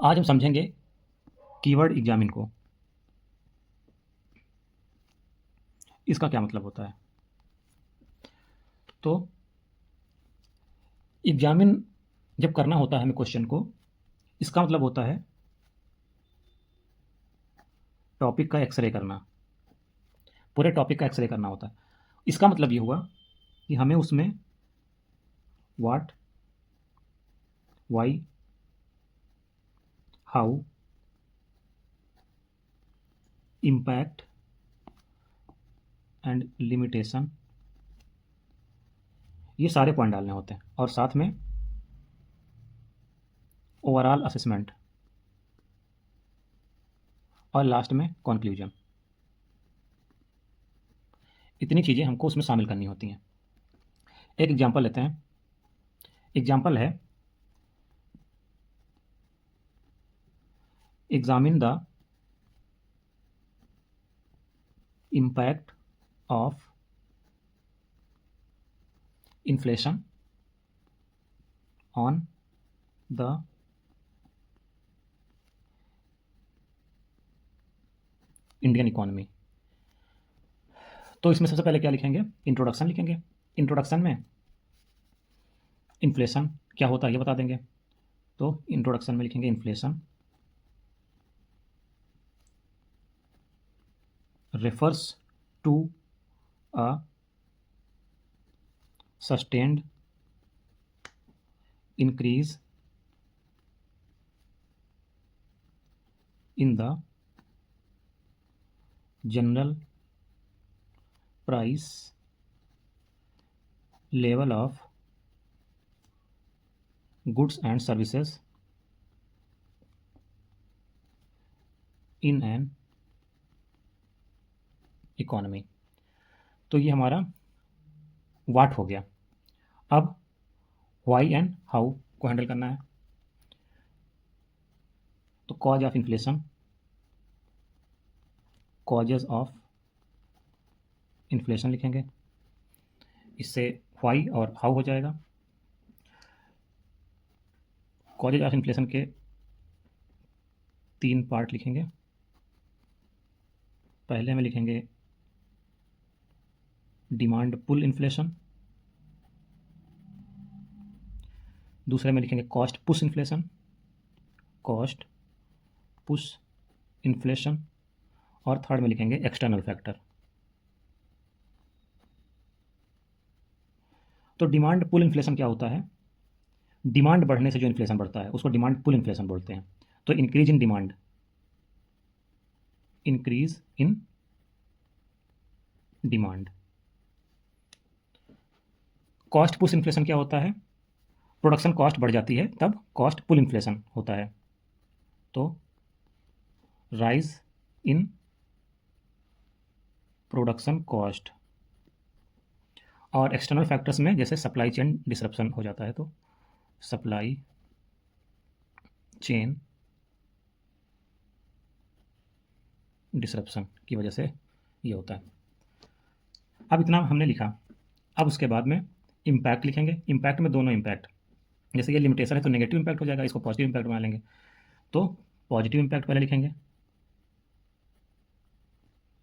आज हम समझेंगे कीवर्ड एग्जामिन को। इसका क्या मतलब होता है। तो एग्जामिन जब करना होता है हमें क्वेश्चन को, इसका मतलब होता है टॉपिक का एक्सरे करना, पूरे टॉपिक का एक्सरे करना होता है। इसका मतलब ये हुआ कि हमें उसमें what, why, how, impact and limitation, ये सारे पॉइंट डालने होते हैं और साथ में ओवरऑल असेसमेंट और लास्ट में कंक्लूजन। इतनी चीज़ें हमको उसमें शामिल करनी होती हैं। एक एग्जांपल लेते हैं। एग्जांपल है examine the impact of inflation on the Indian economy. तो इसमें सबसे पहले क्या लिखेंगे, इंट्रोडक्शन लिखेंगे। इंट्रोडक्शन में इन्फ्लेशन क्या होता है ये बता देंगे। तो इंट्रोडक्शन में लिखेंगे inflation refers to a sustained increase in the general price level of goods and services in an economy। तो ये हमारा वाट हो गया। अब वाई एंड हाउ को हैंडल करना है। तो cause of inflation, causes of inflation लिखेंगे। इससे वाई और हाउ हो जाएगा। कॉजेज ऑफ इन्फ्लेशन के 3 पार्ट लिखेंगे। पहले में लिखेंगे डिमांड पुल इन्फ्लेशन, दूसरे में लिखेंगे cost push inflation, cost push inflation, और थर्ड में लिखेंगे एक्सटर्नल फैक्टर। तो डिमांड पुल इन्फ्लेशन क्या होता है, डिमांड बढ़ने से जो इन्फ्लेशन बढ़ता है उसको डिमांड पुल इन्फ्लेशन बोलते हैं। तो increase in demand, increase in demand. Cost push inflation क्या होता है, प्रोडक्शन कॉस्ट बढ़ जाती है तब कॉस्ट पुल इन्फ्लेशन होता है। तो राइज इन प्रोडक्शन कॉस्ट। और एक्सटर्नल फैक्टर्स में जैसे सप्लाई चेन डिसरप्शन हो जाता है तो सप्लाई चेन डिसरप्शन की वजह से ये होता है। अब इतना हमने लिखा। अब उसके बाद में इम्पैक्ट लिखेंगे। इम्पैक्ट में दोनों इम्पैक्ट, जैसे ये लिमिटेशन है तो नेगेटिव इम्पैक्ट हो जाएगा, इसको पॉजिटिव इम्पैक्ट बना लेंगे। तो पॉजिटिव इम्पैक्ट पहले लिखेंगे।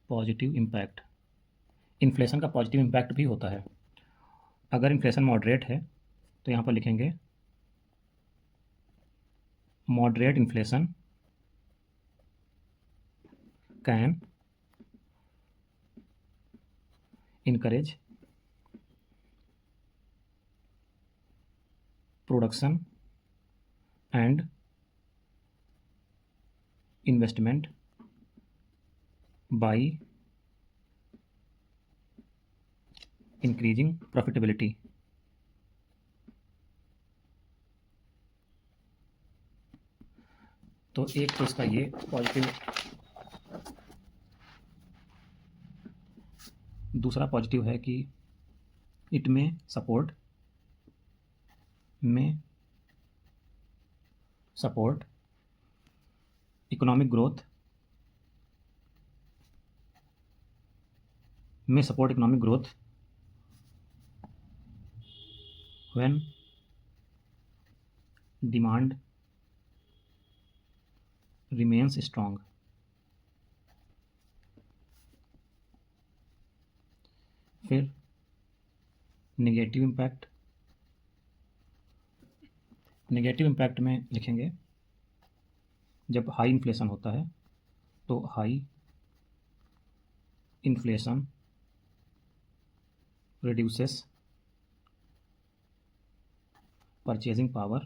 पॉजिटिव इम्पैक्ट, इन्फ्लेशन का पॉजिटिव इम्पैक्ट भी होता है। अगर इन्फ्लेशन मॉडरेट है तो यहाँ पर लिखेंगे moderate inflation can encourage production and investment by increasing profitability. तो एक तो इसका ये पॉजिटिव, दूसरा पॉजिटिव है कि इट में सपोर्ट इकोनॉमिक ग्रोथ, में support economic growth when demand remains strong. फिर नेगेटिव इम्पैक्ट, नेगेटिव इम्पैक्ट में लिखेंगे जब हाई इन्फ्लेशन होता है तो high inflation reduces purchasing power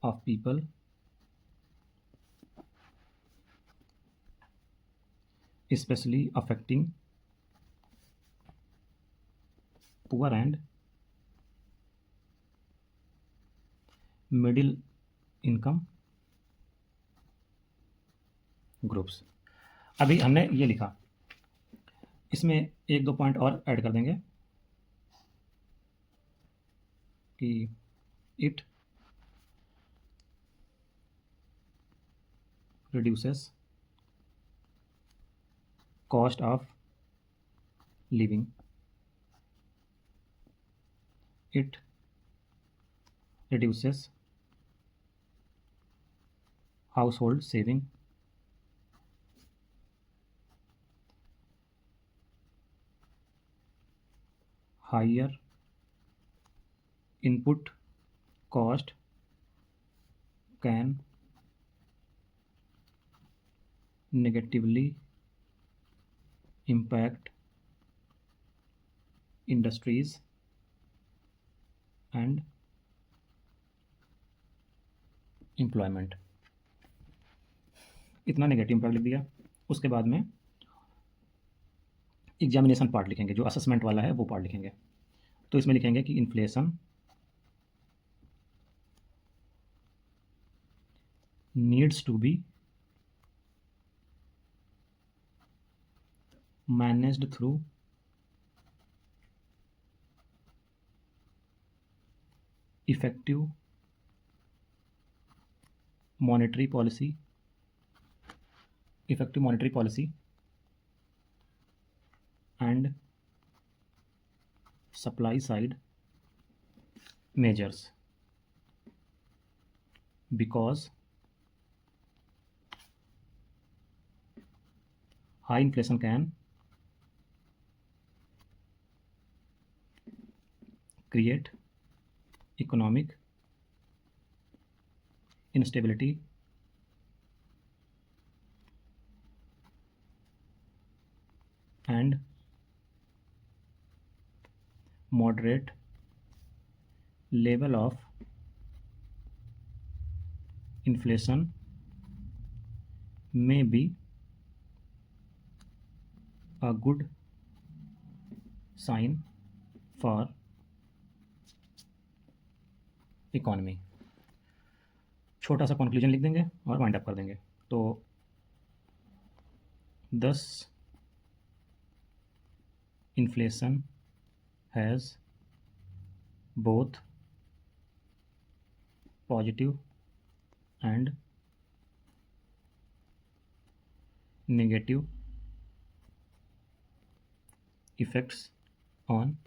of people, especially affecting poor and middle income groups. अभी हमने ये लिखा, इसमें एक दो पॉइंट और ऐड कर देंगे कि it reduces cost of living, it reduces household saving, higher input cost can negatively impact industries and employment. इतना नेगेटिव इम्पैक्ट लिख दिया। उसके बाद में एग्जामिनेशन पार्ट लिखेंगे, जो असेसमेंट वाला है वो पार्ट लिखेंगे। तो इसमें लिखेंगे कि inflation needs to be managed through effective monetary policy and supply side measures, because high inflation can create economic instability and moderate level of inflation may be a good sign for economy. छोटा सा conclusion लिख देंगे और wind up कर देंगे। तो 10 inflation has both positive and negative effects on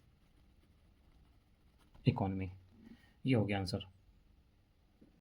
economy. ये हो गया आंसर।